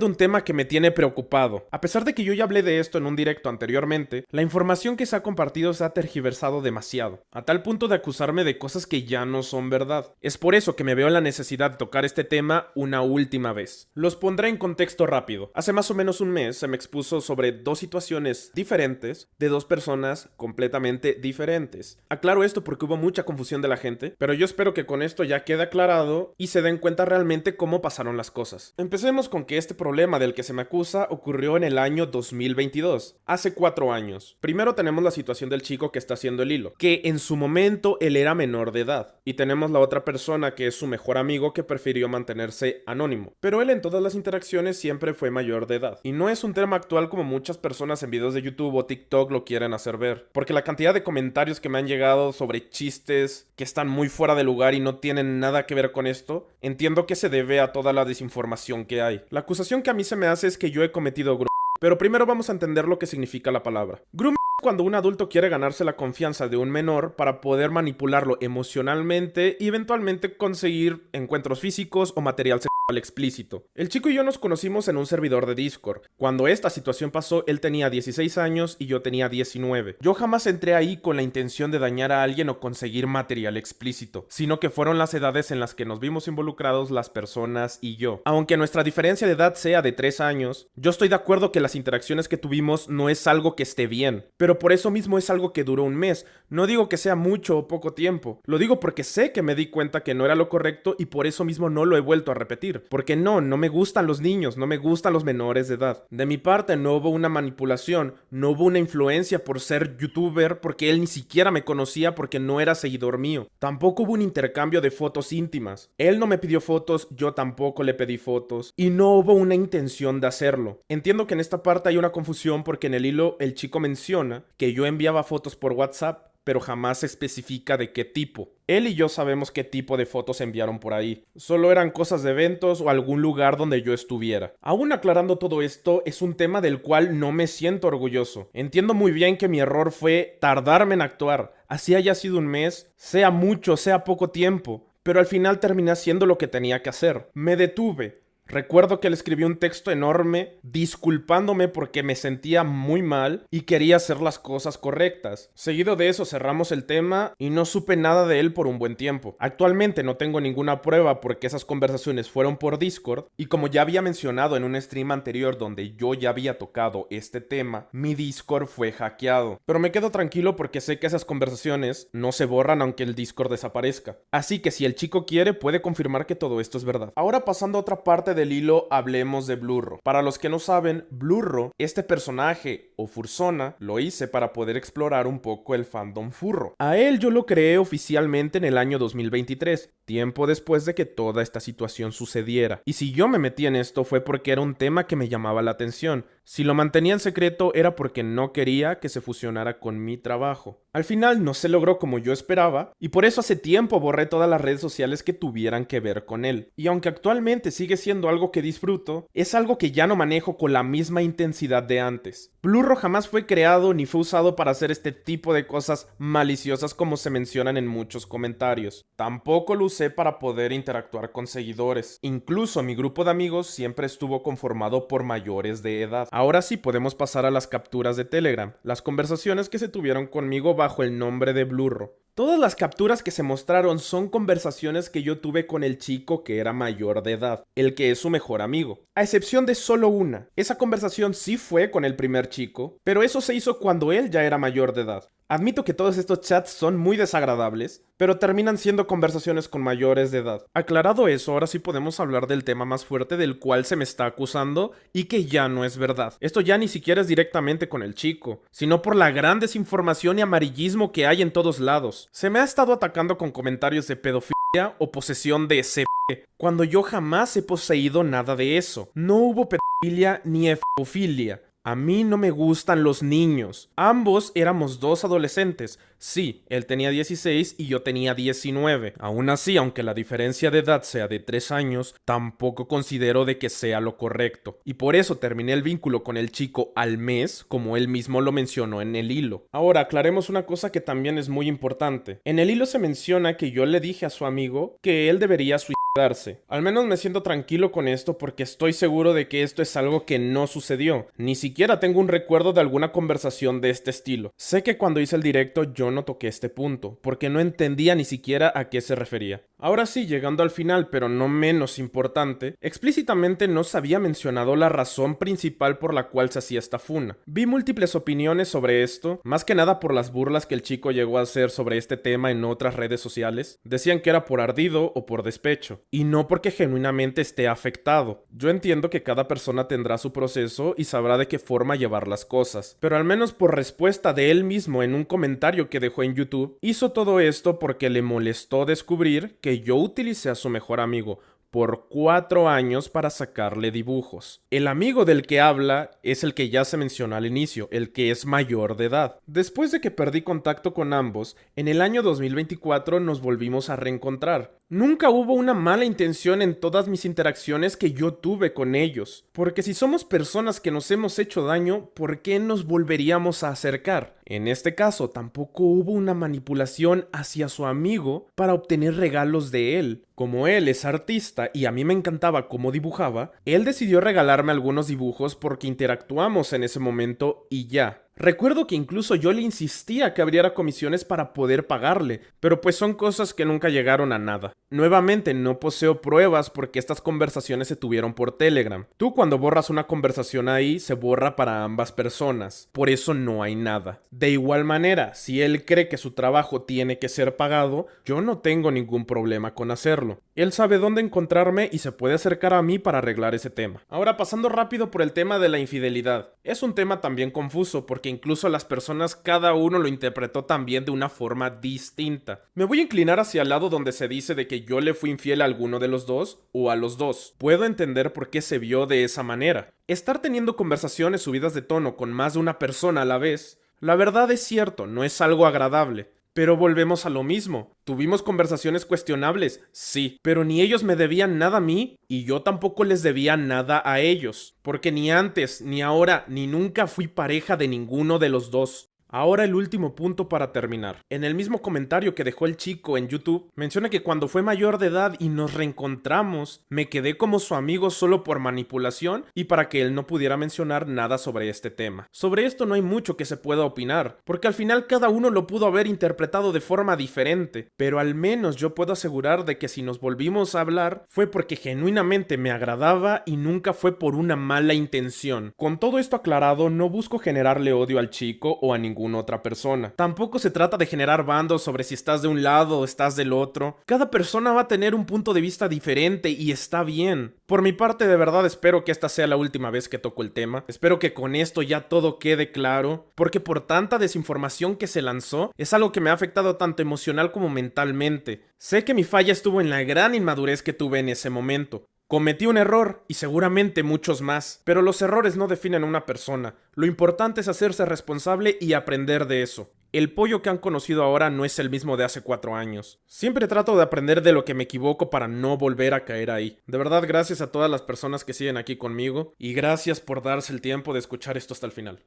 de un tema que me tiene preocupado. A pesar de que yo ya hablé de esto en un directo anteriormente, la información que se ha compartido se ha tergiversado demasiado, a tal punto de acusarme de cosas que ya no son verdad. Es por eso que me veo en la necesidad de tocar este tema una última vez. Los pondré en contexto rápido. Hace más o menos un mes se me expuso sobre dos situaciones diferentes de dos personas completamente diferentes. Aclaro esto porque hubo mucha confusión de la gente, pero yo espero que con esto ya quede aclarado y se den cuenta realmente cómo pasaron las cosas. Empecemos con que este problema del que se me acusa ocurrió en el año 2022, hace 4 años. Primero tenemos la situación del chico que está haciendo el hilo, que en su momento él era menor de edad, y tenemos la otra persona que es su mejor amigo que prefirió mantenerse anónimo, pero él en todas las interacciones siempre fue mayor de edad. Y no es un tema actual como muchas personas en videos de YouTube o TikTok lo quieren hacer ver, porque la cantidad de comentarios que me han llegado sobre chistes que están muy fuera de lugar y no tienen nada que ver con esto, entiendo que se debe a toda la desinformación que hay. La acusación que a mí se me hace es que yo he cometido grooming, pero primero vamos a entender lo que significa la palabra. Grooming es cuando un adulto quiere ganarse la confianza de un menor para poder manipularlo emocionalmente y eventualmente conseguir encuentros físicos o material sexual explícito. El chico y yo nos conocimos en un servidor de Discord. Cuando esta situación pasó, él tenía 16 años y yo tenía 19. Yo jamás entré ahí con la intención de dañar a alguien o conseguir material explícito, sino que fueron las edades en las que nos vimos involucrados las personas y yo. Aunque nuestra diferencia de edad sea de 3 años, yo estoy de acuerdo que las interacciones que tuvimos no es algo que esté bien, pero por eso mismo es algo que duró un mes. No digo que sea mucho o poco tiempo, lo digo porque sé que me di cuenta que no era lo correcto y por eso mismo no lo he vuelto a repetir. Porque no me gustan los niños, no me gustan los menores de edad. De mi parte no hubo una manipulación, no hubo una influencia por ser youtuber, porque él ni siquiera me conocía porque no era seguidor mío. Tampoco hubo un intercambio de fotos íntimas. Él no me pidió fotos, yo tampoco le pedí fotos. Y no hubo una intención de hacerlo. Entiendo que en esta parte hay una confusión porque en el hilo el chico menciona que yo enviaba fotos por WhatsApp, pero jamás se especifica de qué tipo. Él y yo sabemos qué tipo de fotos enviaron por ahí. Solo eran cosas de eventos o algún lugar donde yo estuviera. Aún aclarando todo esto, es un tema del cual no me siento orgulloso. Entiendo muy bien que mi error fue tardarme en actuar. Así haya sido un mes, sea mucho, sea poco tiempo. Pero al final terminé haciendo lo que tenía que hacer. Me detuve. Recuerdo que le escribí un texto enorme disculpándome porque me sentía muy mal y quería hacer las cosas correctas. Seguido de eso cerramos el tema y no supe nada de él por un buen tiempo. Actualmente no tengo ninguna prueba porque esas conversaciones fueron por Discord y como ya había mencionado en un stream anterior donde yo ya había tocado este tema, mi Discord fue hackeado. Pero me quedo tranquilo porque sé que esas conversaciones no se borran aunque el Discord desaparezca. Así que si el chico quiere puede confirmar que todo esto es verdad. Ahora pasando a otra parte del hilo, hablemos de Blurro. Para los que no saben, Blurro, este personaje o fursona, lo hice para poder explorar un poco el fandom furro. A él yo lo creé oficialmente en el año 2023, tiempo después de que toda esta situación sucediera. Y si yo me metí en esto fue porque era un tema que me llamaba la atención. Si lo mantenía en secreto era porque no quería que se fusionara con mi trabajo. Al final no se logró como yo esperaba y por eso hace tiempo borré todas las redes sociales que tuvieran que ver con él. Y aunque actualmente sigue siendo algo que disfruto, es algo que ya no manejo con la misma intensidad de antes. Blurro jamás fue creado ni fue usado para hacer este tipo de cosas maliciosas como se mencionan en muchos comentarios. Tampoco lo usé para poder interactuar con seguidores. Incluso mi grupo de amigos siempre estuvo conformado por mayores de edad. Ahora sí podemos pasar a las capturas de Telegram, las conversaciones que se tuvieron conmigo bajo el nombre de Blurro. Todas las capturas que se mostraron son conversaciones que yo tuve con el chico que era mayor de edad, el que es su mejor amigo, a excepción de solo una. Esa conversación sí fue con el primer chico, pero eso se hizo cuando él ya era mayor de edad. Admito que todos estos chats son muy desagradables, pero terminan siendo conversaciones con mayores de edad. Aclarado eso, ahora sí podemos hablar del tema más fuerte del cual se me está acusando y que ya no es verdad. Esto ya ni siquiera es directamente con el chico, sino por la gran desinformación y amarillismo que hay en todos lados. Se me ha estado atacando con comentarios de pedofilia o posesión de ese cuando yo jamás he poseído nada de eso. No hubo pedofilia ni efofilia. A mí no me gustan los niños. Ambos éramos dos adolescentes. Sí, él tenía 16 y yo tenía 19. Aún así, aunque la diferencia de edad sea de 3 años, tampoco considero de que sea lo correcto. Y por eso terminé el vínculo con el chico al mes, como él mismo lo mencionó en el hilo. Ahora, aclaremos una cosa que también es muy importante. En el hilo se menciona que yo le dije a su amigo que él debería suicidarse darse. Al menos me siento tranquilo con esto porque estoy seguro de que esto es algo que no sucedió. Ni siquiera tengo un recuerdo de alguna conversación de este estilo. Sé que cuando hice el directo yo no toqué este punto, porque no entendía ni siquiera a qué se refería. Ahora sí, llegando al final, pero no menos importante, explícitamente no se había mencionado la razón principal por la cual se hacía esta funa. Vi múltiples opiniones sobre esto, más que nada por las burlas que el chico llegó a hacer sobre este tema en otras redes sociales. Decían que era por ardido o por despecho. Y no porque genuinamente esté afectado. Yo entiendo que cada persona tendrá su proceso y sabrá de qué forma llevar las cosas, pero al menos por respuesta de él mismo en un comentario que dejó en YouTube, hizo todo esto porque le molestó descubrir que yo utilicé a su mejor amigo por 4 años para sacarle dibujos. El amigo del que habla es el que ya se mencionó al inicio, el que es mayor de edad. Después de que perdí contacto con ambos, en el año 2024 nos volvimos a reencontrar. Nunca hubo una mala intención en todas mis interacciones que yo tuve con ellos, porque si somos personas que nos hemos hecho daño, ¿por qué nos volveríamos a acercar? En este caso, tampoco hubo una manipulación hacia su amigo para obtener regalos de él. Como él es artista y a mí me encantaba cómo dibujaba, él decidió regalarme algunos dibujos porque interactuamos en ese momento y ya. Recuerdo que incluso yo le insistía que abriera comisiones para poder pagarle, pero pues son cosas que nunca llegaron a nada. Nuevamente, no poseo pruebas porque estas conversaciones se tuvieron por Telegram. Tú cuando borras una conversación ahí, se borra para ambas personas. Por eso no hay nada. De igual manera, si él cree que su trabajo tiene que ser pagado, yo no tengo ningún problema con hacerlo. Él sabe dónde encontrarme y se puede acercar a mí para arreglar ese tema. Ahora, pasando rápido por el tema de la infidelidad. Es un tema también confuso porque incluso las personas cada uno lo interpretó también de una forma distinta. Me voy a inclinar hacia el lado donde se dice de que yo le fui infiel a alguno de los dos o a los dos. Puedo entender por qué se vio de esa manera. Estar teniendo conversaciones subidas de tono con más de una persona a la vez, la verdad es cierto, no es algo agradable. Pero volvemos a lo mismo. ¿Tuvimos conversaciones cuestionables? Sí, pero ni ellos me debían nada a mí y yo tampoco les debía nada a ellos. Porque ni antes, ni ahora, ni nunca fui pareja de ninguno de los dos. Ahora el último punto para terminar. En el mismo comentario que dejó el chico en YouTube, menciona que cuando fue mayor de edad y nos reencontramos, me quedé como su amigo solo por manipulación y para que él no pudiera mencionar nada sobre este tema. Sobre esto no hay mucho que se pueda opinar, porque al final cada uno lo pudo haber interpretado de forma diferente, pero al menos yo puedo asegurar de que si nos volvimos a hablar fue porque genuinamente me agradaba y nunca fue por una mala intención. Con todo esto aclarado, no busco generarle odio al chico o a ningún otra persona. Tampoco se trata de generar bandos sobre si estás de un lado o estás del otro. Cada persona va a tener un punto de vista diferente y está bien. Por mi parte, de verdad espero que esta sea la última vez que toco el tema. Espero que con esto ya todo quede claro, porque por tanta desinformación que se lanzó, es algo que me ha afectado tanto emocional como mentalmente. Sé que mi falla estuvo en la gran inmadurez que tuve en ese momento. Cometí un error y seguramente muchos más, pero los errores no definen a una persona. Lo importante es hacerse responsable y aprender de eso. El pollo que han conocido ahora no es el mismo de hace 4 años. Siempre trato de aprender de lo que me equivoco para no volver a caer ahí. De verdad, gracias a todas las personas que siguen aquí conmigo y gracias por darse el tiempo de escuchar esto hasta el final.